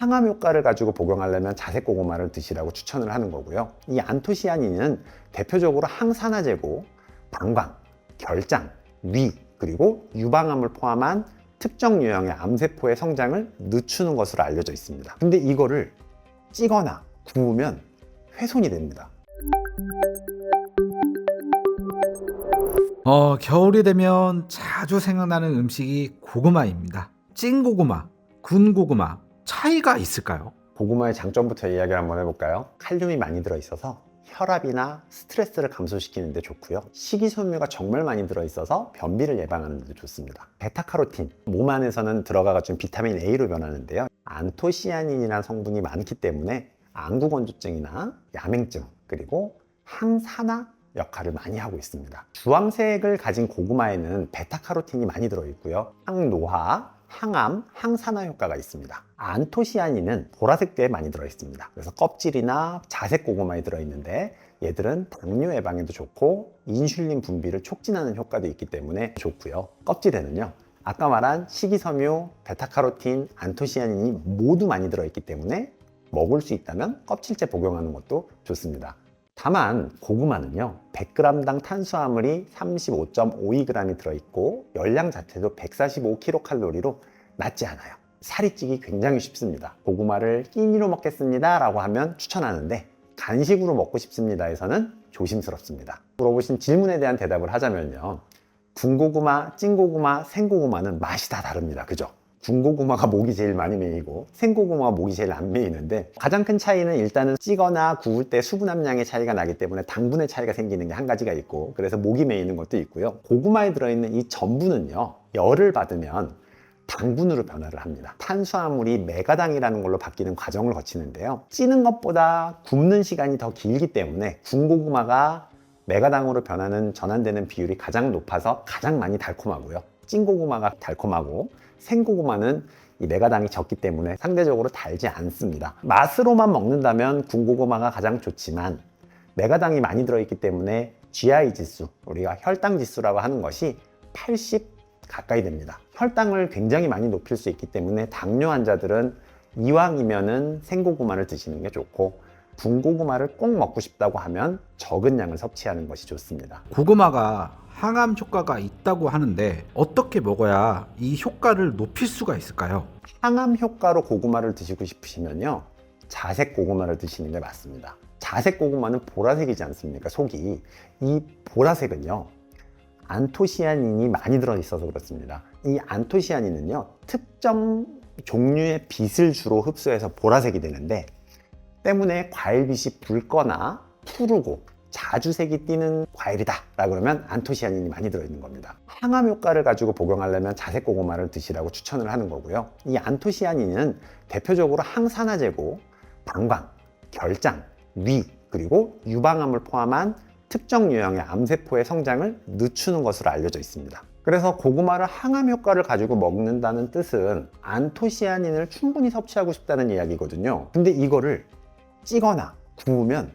항암 효과를 가지고 복용하려면 자색 고구마를 드시라고 추천을 하는 거고요. 이 안토시아닌은 대표적으로 항산화제고 방광, 결장, 위, 그리고 유방암을 포함한 특정 유형의 암세포의 성장을 늦추는 것으로 알려져 있습니다. 근데 이거를 찌거나 구우면 훼손이 됩니다. 겨울이 되면 자주 생각나는 음식이 고구마입니다. 찐 고구마, 군 고구마, 차이가 있을까요? 고구마의 장점부터 이야기를 한번 해볼까요? 칼륨이 많이 들어있어서 혈압이나 스트레스를 감소시키는 데 좋고요. 식이섬유가 정말 많이 들어있어서 변비를 예방하는 데 좋습니다. 베타카로틴, 몸 안에서는 들어가가지고 비타민 A로 변하는데요. 안토시아닌이라는 성분이 많기 때문에 안구건조증이나 야맹증, 그리고 항산화 역할을 많이 하고 있습니다. 주황색을 가진 고구마에는 베타카로틴이 많이 들어있고요. 항노화, 항암, 항산화 효과가 있습니다. 안토시아닌은 보라색에 많이 들어있습니다. 그래서 껍질이나 자색 고구마에 들어있는데 얘들은 당뇨 예방에도 좋고 인슐린 분비를 촉진하는 효과도 있기 때문에 좋고요. 껍질에는요, 아까 말한 식이섬유, 베타카로틴, 안토시아닌이 모두 많이 들어있기 때문에 먹을 수 있다면 껍질째 복용하는 것도 좋습니다. 다만 고구마는요, 100g당 탄수화물이 35.52g이 들어있고 열량 자체도 145kcal로 낮지 않아요. 살이 찌기 굉장히 쉽습니다. 고구마를 끼니로 먹겠습니다 라고 하면 추천하는데 간식으로 먹고 싶습니다 해서는 조심스럽습니다. 물어보신 질문에 대한 대답을 하자면요, 군고구마, 찐고구마, 생고구마는 맛이 다 다릅니다. 그죠? 군고구마가 목이 제일 많이 메이고 생고구마가 목이 제일 안 메이는데, 가장 큰 차이는 일단은 찌거나 구울 때 수분 함량의 차이가 나기 때문에 당분의 차이가 생기는 게 한 가지가 있고, 그래서 목이 메이는 것도 있고요. 고구마에 들어있는 이 전분은요, 열을 받으면 당분으로 변화를 합니다. 탄수화물이 메가당이라는 걸로 바뀌는 과정을 거치는데요, 찌는 것보다 굽는 시간이 더 길기 때문에 군고구마가 메가당으로 전환되는 비율이 가장 높아서 가장 많이 달콤하고요, 찐고구마가 달콤하고 생고구마는 이 메가당이 적기 때문에 상대적으로 달지 않습니다. 맛으로만 먹는다면 군고구마가 가장 좋지만 메가당이 많이 들어있기 때문에 GI 지수, 우리가 혈당 지수라고 하는 것이 80 가까이 됩니다. 혈당을 굉장히 많이 높일 수 있기 때문에 당뇨 환자들은 이왕이면은 생고구마를 드시는 게 좋고, 군고구마를 꼭 먹고 싶다고 하면 적은 양을 섭취하는 것이 좋습니다. 고구마가 항암 효과가 있다고 하는데 어떻게 먹어야 이 효과를 높일 수가 있을까요? 항암 효과로 고구마를 드시고 싶으시면요, 자색 고구마를 드시는 게 맞습니다. 자색 고구마는 보라색이지 않습니까? 속이. 이 보라색은요, 안토시아닌이 많이 들어있어서 그렇습니다. 이 안토시아닌은요, 특정 종류의 빛을 주로 흡수해서 보라색이 되는데, 때문에 과일빛이 붉거나 푸르고 자주 색이 띄는 과일이다 라고 그러면 안토시아닌이 많이 들어있는 겁니다. 항암 효과를 가지고 복용하려면 자색 고구마를 드시라고 추천을 하는 거고요. 이 안토시아닌은 대표적으로 항산화제고 방광, 결장, 위, 그리고 유방암을 포함한 특정 유형의 암세포의 성장을 늦추는 것으로 알려져 있습니다. 그래서 고구마를 항암 효과를 가지고 먹는다는 뜻은 안토시아닌을 충분히 섭취하고 싶다는 이야기거든요. 근데 이거를 찌거나 구우면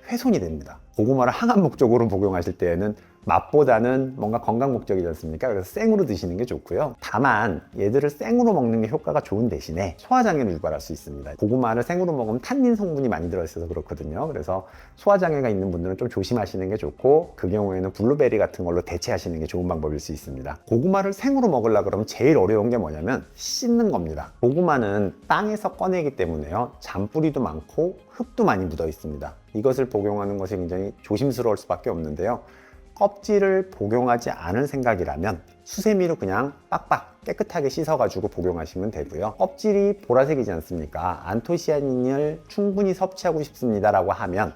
훼손이 됩니다. 고구마를 항암 목적으로 복용하실 때에는 맛보다는 뭔가 건강 목적이지 않습니까? 그래서 생으로 드시는 게 좋고요. 다만 얘들을 생으로 먹는 게 효과가 좋은 대신에 소화장애를 유발할 수 있습니다. 고구마를 생으로 먹으면 탄닌 성분이 많이 들어있어서 그렇거든요. 그래서 소화장애가 있는 분들은 좀 조심하시는 게 좋고, 그 경우에는 블루베리 같은 걸로 대체하시는 게 좋은 방법일 수 있습니다. 고구마를 생으로 먹으려고 그러면 제일 어려운 게 뭐냐면 씻는 겁니다. 고구마는 땅에서 꺼내기 때문에요, 잔뿌리도 많고 흙도 많이 묻어 있습니다. 이것을 복용하는 것이 굉장히 조심스러울 수밖에 없는데요, 껍질을 복용하지 않을 생각이라면 수세미로 그냥 빡빡 깨끗하게 씻어가지고 복용하시면 되고요. 껍질이 보라색이지 않습니까? 안토시아닌을 충분히 섭취하고 싶습니다 라고 하면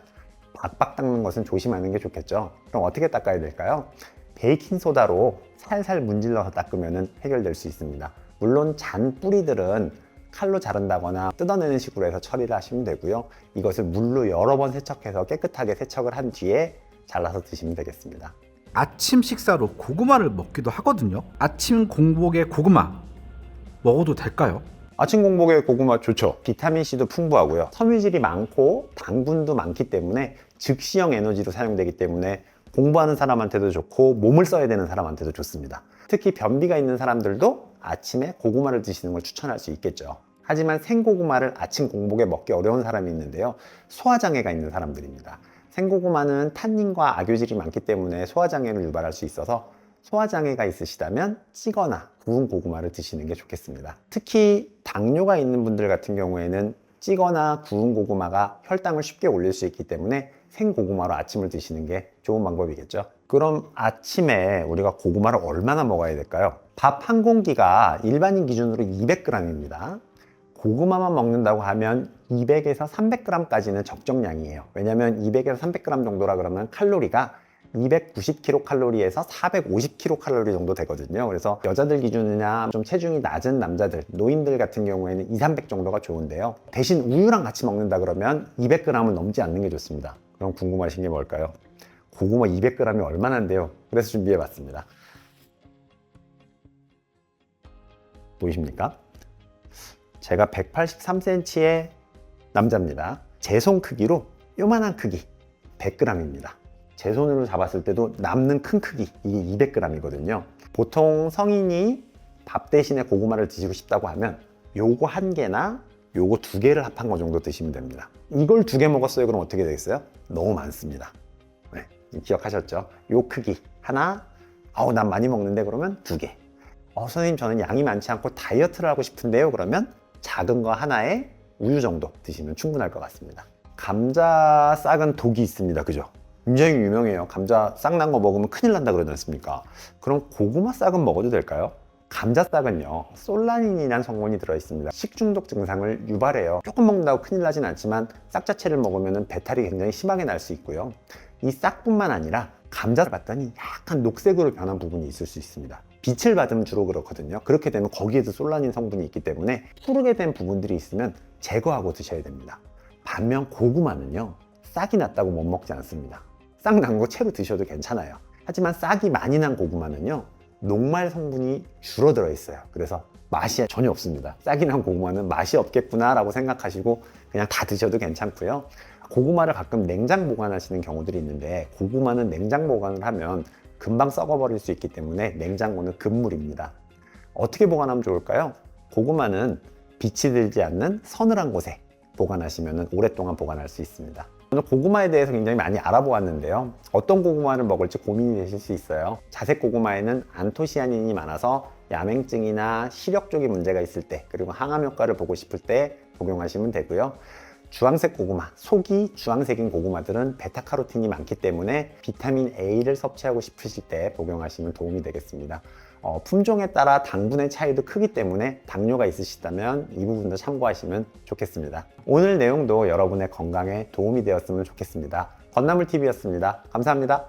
박박 닦는 것은 조심하는 게 좋겠죠. 그럼 어떻게 닦아야 될까요? 베이킹소다로 살살 문질러서 닦으면 해결될 수 있습니다. 물론 잔뿌리들은 칼로 자른다거나 뜯어내는 식으로 해서 처리를 하시면 되고요. 이것을 물로 여러 번 세척해서 깨끗하게 세척을 한 뒤에 잘라서 드시면 되겠습니다. 아침 식사로 고구마를 먹기도 하거든요. 아침 공복에 고구마 먹어도 될까요? 아침 공복에 고구마 좋죠. 비타민C도 풍부하고요, 섬유질이 많고 당분도 많기 때문에 즉시형 에너지로 사용되기 때문에 공부하는 사람한테도 좋고 몸을 써야 되는 사람한테도 좋습니다. 특히 변비가 있는 사람들도 아침에 고구마를 드시는 걸 추천할 수 있겠죠. 하지만 생고구마를 아침 공복에 먹기 어려운 사람이 있는데요. 소화장애가 있는 사람들입니다. 생고구마는 탄닌과 악유질이 많기 때문에 소화장애를 유발할 수 있어서 소화장애가 있으시다면 찌거나 구운 고구마를 드시는 게 좋겠습니다. 특히 당뇨가 있는 분들 같은 경우에는 찌거나 구운 고구마가 혈당을 쉽게 올릴 수 있기 때문에 생고구마로 아침을 드시는 게 좋은 방법이겠죠. 그럼 아침에 우리가 고구마를 얼마나 먹어야 될까요? 밥 한 공기가 일반인 기준으로 200g입니다. 고구마만 먹는다고 하면 200에서 300g까지는 적정량이에요. 왜냐하면 200에서 300g 정도라 그러면 칼로리가 290kcal에서 450kcal 정도 되거든요. 그래서 여자들 기준이나 좀 체중이 낮은 남자들, 노인들 같은 경우에는 2, 300 정도가 좋은데요. 대신 우유랑 같이 먹는다 그러면 200g은 넘지 않는 게 좋습니다. 그럼 궁금하신 게 뭘까요? 고구마 200g이 얼마나인데요? 그래서 준비해봤습니다. 보이십니까? 제가 183cm의 남자입니다. 제 손 크기로 요만한 크기 100g입니다. 제 손으로 잡았을 때도 남는 큰 크기 이게 200g이거든요. 보통 성인이 밥 대신에 고구마를 드시고 싶다고 하면 요거 한 개나 요거 두 개를 합한 거 정도 드시면 됩니다. 이걸 두 개 먹었어요. 그럼 어떻게 되겠어요? 너무 많습니다. 네, 기억하셨죠? 요 크기 하나, 난 많이 먹는데 그러면 두 개. 선생님 저는 양이 많지 않고 다이어트를 하고 싶은데요. 그러면 작은 거 하나에 우유 정도 드시면 충분할 것 같습니다. 감자 싹은 독이 있습니다. 그죠? 굉장히 유명해요. 감자 싹 난 거 먹으면 큰일 난다 그러지 않습니까? 그럼 고구마 싹은 먹어도 될까요? 감자 싹은요, 솔라닌이라는 성분이 들어있습니다. 식중독 증상을 유발해요. 조금 먹는다고 큰일 나진 않지만 싹 자체를 먹으면 배탈이 굉장히 심하게 날 수 있고요. 이 싹뿐만 아니라 감자를 봤더니 약간 녹색으로 변한 부분이 있을 수 있습니다. 빛을 받으면 주로 그렇거든요. 그렇게 되면 거기에도 솔라닌 성분이 있기 때문에 푸르게 된 부분들이 있으면 제거하고 드셔야 됩니다. 반면 고구마는요, 싹이 났다고 못 먹지 않습니다. 싹 난 거 채로 드셔도 괜찮아요. 하지만 싹이 많이 난 고구마는요, 녹말 성분이 줄어들어 있어요. 그래서 맛이 전혀 없습니다. 싹이 난 고구마는 맛이 없겠구나 라고 생각하시고 그냥 다 드셔도 괜찮고요. 고구마를 가끔 냉장 보관하시는 경우들이 있는데 고구마는 냉장 보관을 하면 금방 썩어버릴 수 있기 때문에 냉장고는 금물입니다. 어떻게 보관하면 좋을까요? 고구마는 빛이 들지 않는 서늘한 곳에 보관하시면 오랫동안 보관할 수 있습니다. 오늘 고구마에 대해서 굉장히 많이 알아보았는데요. 어떤 고구마를 먹을지 고민이 되실 수 있어요. 자색 고구마에는 안토시아닌이 많아서 야맹증이나 시력 쪽에 문제가 있을 때, 그리고 항암 효과를 보고 싶을 때 복용하시면 되고요. 주황색 고구마, 속이 주황색인 고구마들은 베타카로틴이 많기 때문에 비타민 A를 섭취하고 싶으실 때 복용하시면 도움이 되겠습니다. 품종에 따라 당분의 차이도 크기 때문에 당뇨가 있으시다면 이 부분도 참고하시면 좋겠습니다. 오늘 내용도 여러분의 건강에 도움이 되었으면 좋겠습니다. 건나물TV였습니다. 감사합니다.